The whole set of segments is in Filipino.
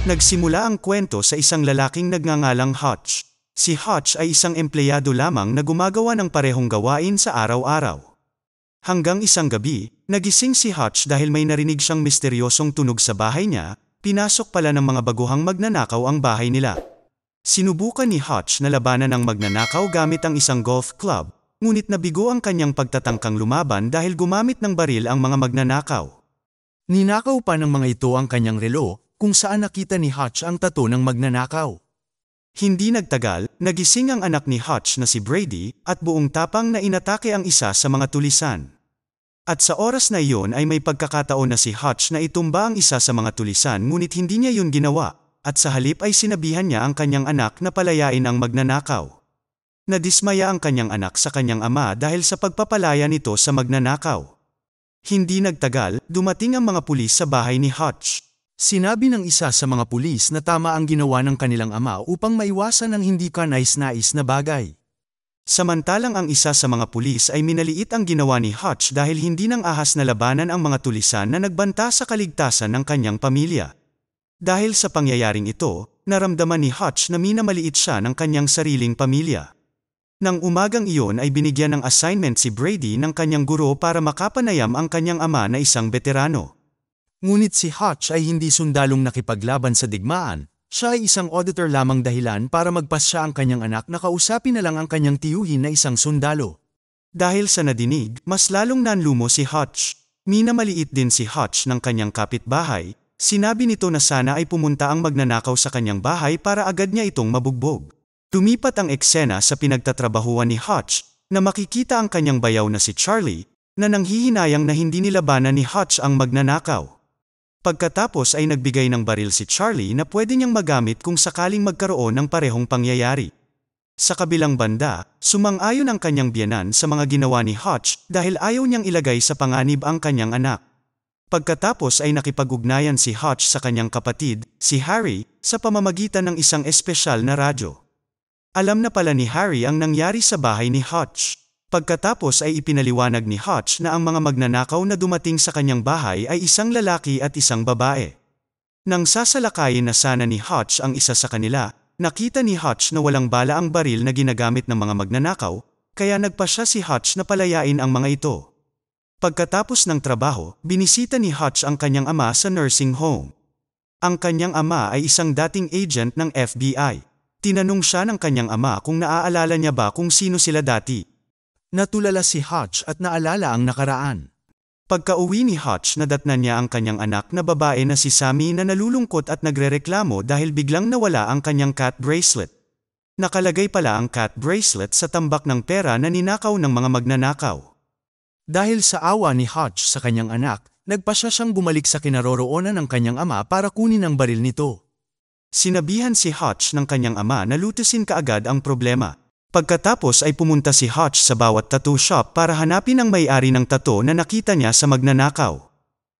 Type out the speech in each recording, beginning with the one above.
Nagsimula ang kwento sa isang lalaking nagngangalang Hutch. Si Hutch ay isang empleyado lamang na gumagawa ng parehong gawain sa araw-araw. Hanggang isang gabi, nagising si Hutch dahil may narinig siyang misteryosong tunog sa bahay niya. Pinasok pala ng mga baguhang magnanakaw ang bahay nila. Sinubukan ni Hutch na labanan ang magnanakaw gamit ang isang golf club, ngunit nabigo ang kanyang pagtatangkang lumaban dahil gumamit ng baril ang mga magnanakaw. Ninakaw pa ng mga ito ang kanyang relo, kung saan nakita ni Hutch ang tato ng magnanakaw. Hindi nagtagal, nagising ang anak ni Hutch na si Brady at buong tapang na inatake ang isa sa mga tulisan. At sa oras na iyon ay may pagkakataon na si Hutch na itumba ang isa sa mga tulisan ngunit hindi niya yun ginawa, at sa halip ay sinabihan niya ang kanyang anak na palayain ang magnanakaw. Nadismaya ang kanyang anak sa kanyang ama dahil sa pagpapalaya nito sa magnanakaw. Hindi nagtagal, dumating ang mga pulis sa bahay ni Hutch. Sinabi ng isa sa mga pulis na tama ang ginawa ng kanilang ama upang maiwasan ang hindi kanais-nais na bagay. Samantalang ang isa sa mga pulis ay minaliit ang ginawa ni Hutch dahil hindi nang ahas na labanan ang mga tulisan na nagbanta sa kaligtasan ng kanyang pamilya. Dahil sa pangyayaring ito, naramdaman ni Hutch na minamaliit siya ng kanyang sariling pamilya. Nang umagang iyon ay binigyan ng assignment si Brady ng kanyang guro para makapanayam ang kanyang ama na isang veterano. Ngunit si Hutch ay hindi sundalong nakipaglaban sa digmaan. Siya ay isang auditor lamang dahilan para magpasya ang kanyang anak na kausapin na lang ang kanyang tiyuhin na isang sundalo. Dahil sa nadinig, mas lalong nanlumo si Hutch. Minamaliit din si Hutch ng kanyang kapitbahay. Sinabi nito na sana ay pumunta ang magnanakaw sa kanyang bahay para agad niya itong mabugbog. Lumipat ang eksena sa pinagtatrabahuan ni Hutch na makikita ang kanyang bayaw na si Charlie na nanghihinayang na hindi nilabanan ni Hutch ang magnanakaw. Pagkatapos ay nagbigay ng baril si Charlie na pwede niyang magamit kung sakaling magkaroon ng parehong pangyayari. Sa kabilang banda, sumang-ayon ang kanyang biyenan sa mga ginawa ni Hutch dahil ayaw niyang ilagay sa panganib ang kanyang anak. Pagkatapos ay nakipag-ugnayan si Hutch sa kanyang kapatid, si Harry, sa pamamagitan ng isang espesyal na radyo. Alam na pala ni Harry ang nangyari sa bahay ni Hutch. Pagkatapos ay ipinaliwanag ni Hutch na ang mga magnanakaw na dumating sa kanyang bahay ay isang lalaki at isang babae. Nang sasalakayin na sana ni Hutch ang isa sa kanila, nakita ni Hutch na walang bala ang baril na ginagamit ng mga magnanakaw, kaya nagpasya si Hutch na palayain ang mga ito. Pagkatapos ng trabaho, binisita ni Hutch ang kanyang ama sa nursing home. Ang kanyang ama ay isang dating agent ng FBI. Tinanong siya ng kanyang ama kung naaalala niya ba kung sino sila dati. Natulala si Hutch at naalala ang nakaraan. Pagka-uwi ni Hutch nadatnan niya ang kanyang anak na babae na si Sammy na nalulungkot at nagrereklamo dahil biglang nawala ang kanyang cat bracelet. Nakalagay pala ang cat bracelet sa tambak ng pera na ninakaw ng mga magnanakaw. Dahil sa awa ni Hutch sa kanyang anak, nagpasya siyang bumalik sa kinaroroonan ng kanyang ama para kunin ang baril nito. Sinabihan si Hutch ng kanyang ama na lutusin kaagad ang problema. Pagkatapos ay pumunta si Hutch sa bawat tattoo shop para hanapin ang may-ari ng tattoo na nakita niya sa magnanakaw.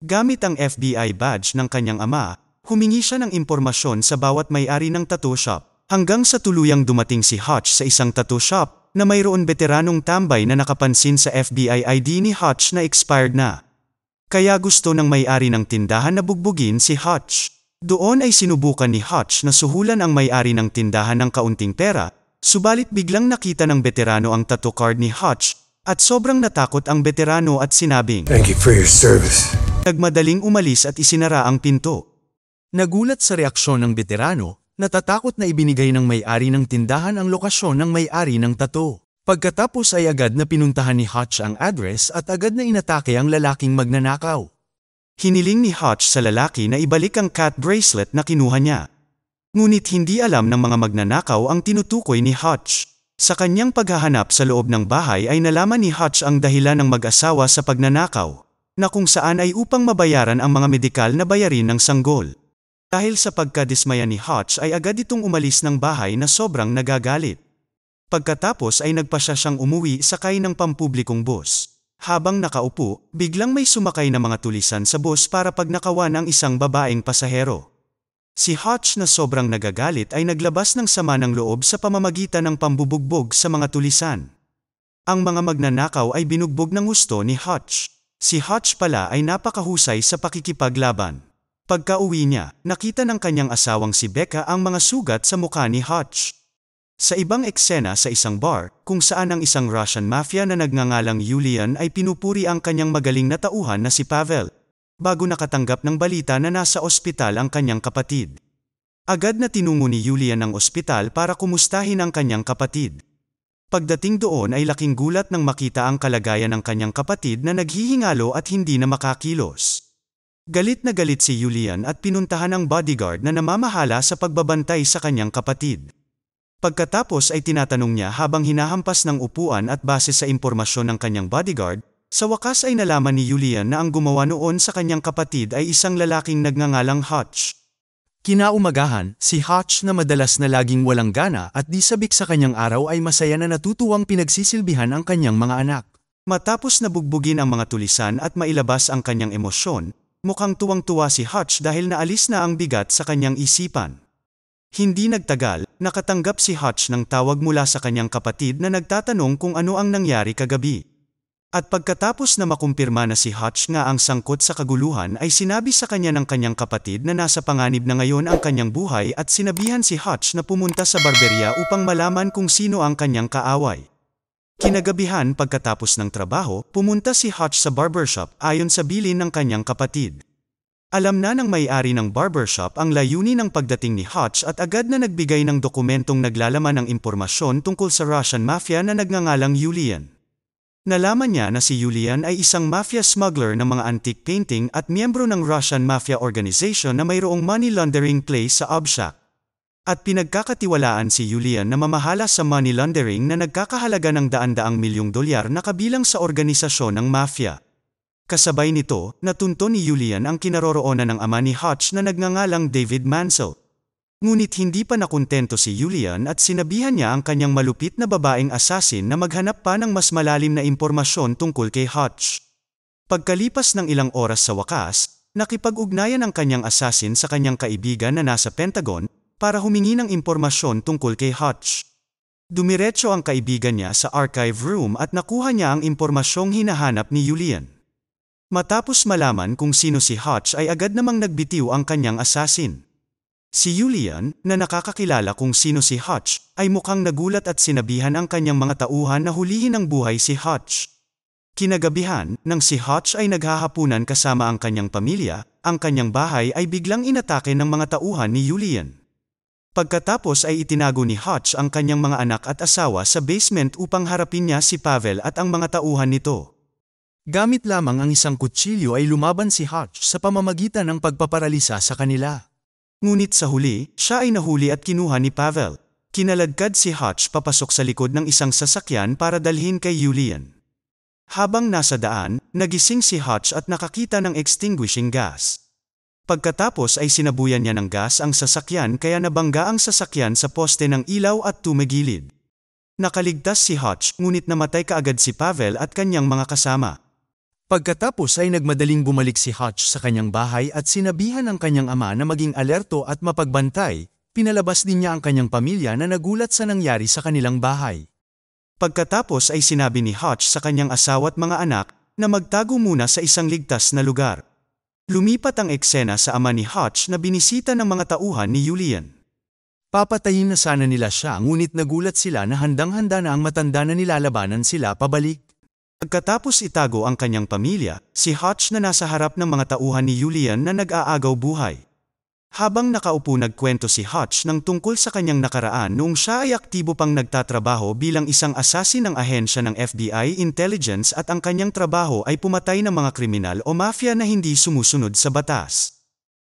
Gamit ang FBI badge ng kanyang ama, humingi siya ng impormasyon sa bawat may-ari ng tattoo shop, hanggang sa tuluyang dumating si Hutch sa isang tattoo shop na mayroon veteranong tambay na nakapansin sa FBI ID ni Hutch na expired na. Kaya gusto ng may-ari ng tindahan na bugbugin si Hutch. Doon ay sinubukan ni Hutch na suhulan ang may-ari ng tindahan ng kaunting pera. Subalit biglang nakita ng veterano ang tattoo card ni Hutch at sobrang natakot ang veterano at sinabing, "Thank you for your service." Nagmadaling umalis at isinara ang pinto. Nagulat sa reaksyon ng veterano, natatakot na ibinigay ng may-ari ng tindahan ang lokasyon ng may-ari ng tattoo. Pagkatapos ay agad na pinuntahan ni Hutch ang address at agad na inatake ang lalaking magnanakaw. Hiniling ni Hutch sa lalaki na ibalik ang cat bracelet na kinuha niya. Ngunit hindi alam ng mga magnanakaw ang tinutukoy ni Hutch. Sa kanyang paghahanap sa loob ng bahay ay nalaman ni Hutch ang dahilan ng mag-asawa sa pagnanakaw, na kung saan ay upang mabayaran ang mga medikal na bayarin ng sanggol. Dahil sa pagkadismaya ni Hutch ay agad itong umalis ng bahay na sobrang nagagalit. Pagkatapos ay nagpasya siyang umuwi sakay ng pampublikong bus. Habang nakaupo, biglang may sumakay na mga tulisan sa bus para pagnakawan ang isang babaeng pasahero. Si Hutch na sobrang nagagalit ay naglabas ng sama ng loob sa pamamagitan ng pambubugbog sa mga tulisan. Ang mga magnanakaw ay binugbog ng husto ni Hutch. Si Hutch pala ay napakahusay sa pakikipaglaban. Pagka-uwi niya, nakita ng kanyang asawang si Becca ang mga sugat sa mukha ni Hutch. Sa ibang eksena sa isang bar, kung saan ang isang Russian mafia na nagngangalang Yulian ay pinupuri ang kanyang magaling na tauhan na si Pavel, bago nakatanggap ng balita na nasa ospital ang kanyang kapatid. Agad na tinungo ni Yulian ang ospital para kumustahin ang kanyang kapatid. Pagdating doon ay laking gulat nang makita ang kalagayan ng kanyang kapatid na naghihingalo at hindi na makakilos. Galit na galit si Yulian at pinuntahan ang bodyguard na namamahala sa pagbabantay sa kanyang kapatid. Pagkatapos ay tinatanong niya habang hinahampas ng upuan at base sa impormasyon ng kanyang bodyguard, sa wakas ay nalaman ni Yulian na ang gumawa noon sa kanyang kapatid ay isang lalaking nagngangalang Hutch. Kinaumagahan, si Hutch na madalas na laging walang gana at di sabik sa kanyang araw ay masaya na natutuwang pinagsisilbihan ang kanyang mga anak. Matapos na bugbugin ang mga tulisan at mailabas ang kanyang emosyon, mukhang tuwang-tuwa si Hutch dahil naalis na ang bigat sa kanyang isipan. Hindi nagtagal, nakatanggap si Hutch ng tawag mula sa kanyang kapatid na nagtatanong kung ano ang nangyari kagabi. At pagkatapos na makumpirma na si Hutch nga ang sangkot sa kaguluhan ay sinabi sa kanya ng kanyang kapatid na nasa panganib na ngayon ang kanyang buhay at sinabihan si Hutch na pumunta sa barberya upang malaman kung sino ang kanyang kaaway. Kinagabihan pagkatapos ng trabaho, pumunta si Hutch sa barbershop ayon sa bilin ng kanyang kapatid. Alam na ng may-ari ng barbershop ang layunin ng pagdating ni Hutch at agad na nagbigay ng dokumentong naglalaman ng impormasyon tungkol sa Russian mafia na nagngangalang Yulian. Nalaman niya na si Yulian ay isang mafia smuggler ng mga antique painting at miyembro ng Russian mafia organization na mayroong money laundering place sa Obshak. At pinagkakatiwalaan si Yulian na mamahala sa money laundering na nagkakahalaga ng daan-daang milyong dolyar na kabilang sa organisasyon ng mafia. Kasabay nito, natunto ni Yulian ang kinaroroonan ng ama ni Hutch na nagngangalang David Mansell. Ngunit hindi pa nakontento si Yulian at sinabihan niya ang kanyang malupit na babaeng assassin na maghanap pa ng mas malalim na impormasyon tungkol kay Hutch. Pagkalipas ng ilang oras sa wakas, nakipag-ugnayan ang kanyang assassin sa kanyang kaibigan na nasa Pentagon para humingi ng impormasyon tungkol kay Hutch. Dumiretso ang kaibigan niya sa archive room at nakuha niya ang impormasyong hinahanap ni Yulian. Matapos malaman kung sino si Hutch ay agad namang nagbitiw ang kanyang assassin. Si Yulian, na nakakakilala kung sino si Hutch, ay mukhang nagulat at sinabihan ang kanyang mga tauhan na hulihin ng buhay si Hutch. Kinagabihan, nang si Hutch ay naghahapunan kasama ang kanyang pamilya, ang kanyang bahay ay biglang inatake ng mga tauhan ni Yulian. Pagkatapos ay itinago ni Hutch ang kanyang mga anak at asawa sa basement upang harapin niya si Pavel at ang mga tauhan nito. Gamit lamang ang isang kutsilyo ay lumaban si Hutch sa pamamagitan ng pagpaparalisa sa kanila. Ngunit sa huli, siya ay nahuli at kinuha ni Pavel. Kinaladkad si Hutch papasok sa likod ng isang sasakyan para dalhin kay Yulian. Habang nasa daan, nagising si Hutch at nakakita ng extinguishing gas. Pagkatapos ay sinabuyan niya ng gas ang sasakyan kaya nabangga ang sasakyan sa poste ng ilaw at tumigilid. Nakaligtas si Hutch ngunit namatay kaagad si Pavel at kanyang mga kasama. Pagkatapos ay nagmadaling bumalik si Hutch sa kanyang bahay at sinabihan ang kanyang ama na maging alerto at mapagbantay, pinalabas din niya ang kanyang pamilya na nagulat sa nangyari sa kanilang bahay. Pagkatapos ay sinabi ni Hutch sa kanyang asawa at mga anak na magtago muna sa isang ligtas na lugar. Lumipat ang eksena sa ama ni Hutch na binisita ng mga tauhan ni Yulian. Papatayin na sana nila siya ngunit nagulat sila na handang-handa na ang matanda na nilalabanan sila pabalik. Pagkatapos itago ang kanyang pamilya, si Hutch na nasa harap ng mga tauhan ni Yulian na nag-aagaw buhay. Habang nakaupo nagkwento si Hutch ng tungkol sa kanyang nakaraan noong siya ay aktibo pang nagtatrabaho bilang isang assassin ng ahensya ng FBI Intelligence at ang kanyang trabaho ay pumatay ng mga kriminal o mafia na hindi sumusunod sa batas.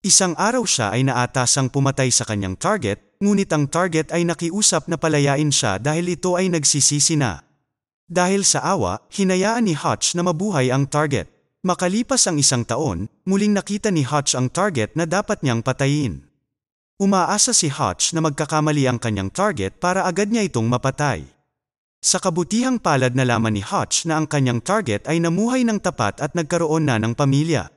Isang araw siya ay naatasang pumatay sa kanyang target, ngunit ang target ay nakiusap na palayain siya dahil ito ay nagsisisi na. Dahil sa awa, hinayaan ni Hutch na mabuhay ang target. Makalipas ang isang taon, muling nakita ni Hutch ang target na dapat niyang patayin. Umaasa si Hutch na magkakamali ang kanyang target para agad niya itong mapatay. Sa kabutihang palad nalaman ni Hutch na ang kanyang target ay namuhay ng tapat at nagkaroon na ng pamilya.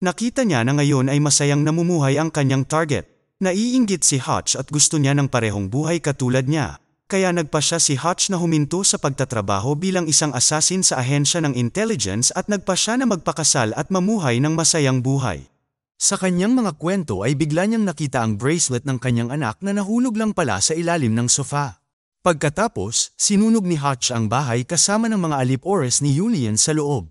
Nakita niya na ngayon ay masayang namumuhay ang kanyang target. Naiinggit si Hutch at gusto niya ng parehong buhay katulad niya. Kaya nagpasya si Hutch na huminto sa pagtatrabaho bilang isang assassin sa ahensya ng intelligence at nagpasya na magpakasal at mamuhay ng masayang buhay. Sa kanyang mga kwento ay bigla niyang nakita ang bracelet ng kanyang anak na nahulog lang pala sa ilalim ng sofa. Pagkatapos, sinunog ni Hutch ang bahay kasama ng mga alip-oras ni Julian sa loob.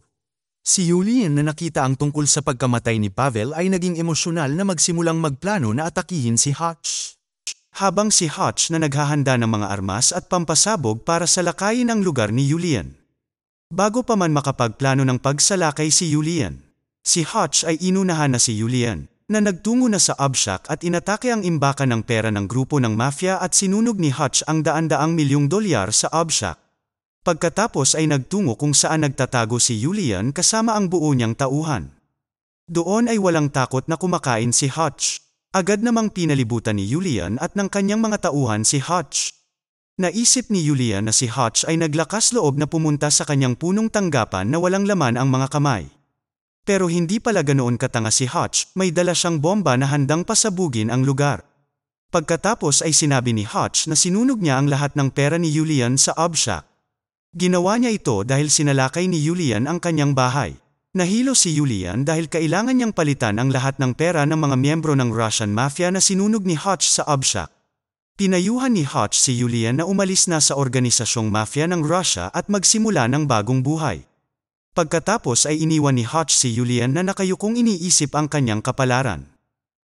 Si Julian na nakita ang tungkol sa pagkamatay ni Pavel ay naging emosyonal na magsimulang magplano na atakihin si Hutch. Habang si Hutch na naghahanda ng mga armas at pampasabog para salakayin ang lugar ni Julian. Bago pa man makapagplano ng pagsalakay si Julian, si Hutch ay inunahan na si Julian, na nagtungo na sa Obshak at inatake ang imbakan ng pera ng grupo ng mafia at sinunog ni Hutch ang daan-daang milyong dolyar sa Obshak. Pagkatapos ay nagtungo kung saan nagtatago si Julian kasama ang buo niyang tauhan. Doon ay walang takot na kumakain si Hutch. Agad namang pinalibutan ni Julian at ng kanyang mga tauhan si Hutch. Naisip ni Julian na si Hutch ay naglakas loob na pumunta sa kanyang punong tanggapan na walang laman ang mga kamay. Pero hindi pala ganoon katanga si Hutch, may dala siyang bomba na handang pasabugin ang lugar. Pagkatapos ay sinabi ni Hutch na sinunog niya ang lahat ng pera ni Julian sa Obshak. Ginawa niya ito dahil sinalakay ni Julian ang kanyang bahay. Nahilo si Julian dahil kailangan niyang palitan ang lahat ng pera ng mga miyembro ng Russian Mafia na sinunog ni Hutch sa Obshak. Pinayuhan ni Hutch si Julian na umalis na sa organisasyong mafia ng Russia at magsimula ng bagong buhay. Pagkatapos ay iniwan ni Hutch si Julian na nakayukong iniisip ang kanyang kapalaran.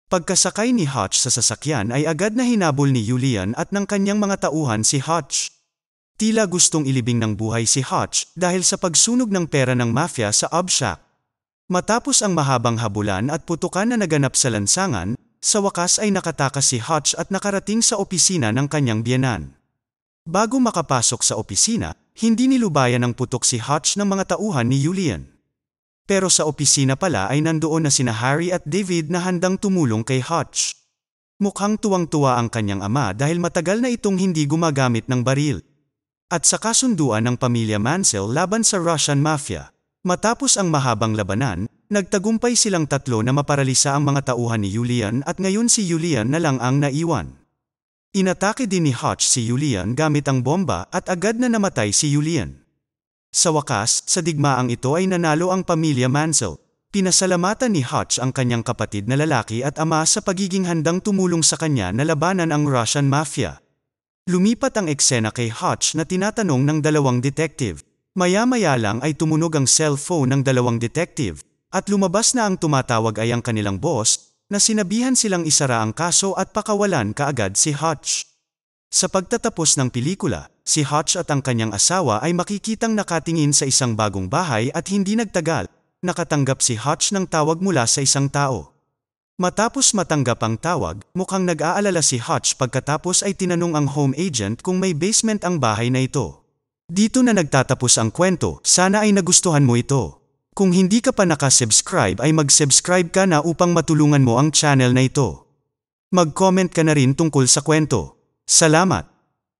Pagkasakay ni Hutch sa sasakyan ay agad na hinabol ni Julian at ng kanyang mga tauhan si Hutch. Tila gustong ilibing ng buhay si Hutch dahil sa pagsunog ng pera ng mafia sa Obshak. Matapos ang mahabang habulan at putukan na naganap sa lansangan, sa wakas ay nakatakas si Hutch at nakarating sa opisina ng kanyang biyenan. Bago makapasok sa opisina, hindi nilubayan ng putok si Hutch ng mga tauhan ni Julian. Pero sa opisina pala ay nandoon na sina Harry at David na handang tumulong kay Hutch. Mukhang tuwang-tuwa ang kanyang ama dahil matagal na itong hindi gumagamit ng baril. At sa kasunduan ng pamilya Mansell laban sa Russian Mafia, matapos ang mahabang labanan, nagtagumpay silang tatlo na maparalisa ang mga tauhan ni Julian at ngayon si Julian na lang ang naiwan. Inatake din ni Hutch si Julian gamit ang bomba at agad na namatay si Julian. Sa wakas, sa digmaang ito ay nanalo ang pamilya Mansell. Pinasalamatan ni Hutch ang kanyang kapatid na lalaki at ama sa pagiging handang tumulong sa kanya na labanan ang Russian Mafia. Lumipat ang eksena kay Hutch na tinatanong ng dalawang detective. Maya-maya lang ay tumunog ang cellphone ng dalawang detective, at lumabas na ang tumatawag ay ang kanilang boss, na sinabihan silang isara ang kaso at pakawalan kaagad si Hutch. Sa pagtatapos ng pelikula, si Hutch at ang kanyang asawa ay makikitang nakatingin sa isang bagong bahay at hindi nagtagal, nakatanggap si Hutch ng tawag mula sa isang tao. Matapos matanggap ang tawag, mukhang nag-aalala si Hutch pagkatapos ay tinanong ang home agent kung may basement ang bahay na ito. Dito na nagtatapos ang kwento, sana ay nagustuhan mo ito. Kung hindi ka pa nakasubscribe ay mag-subscribe ka na upang matulungan mo ang channel na ito. Mag-comment ka na rin tungkol sa kwento. Salamat!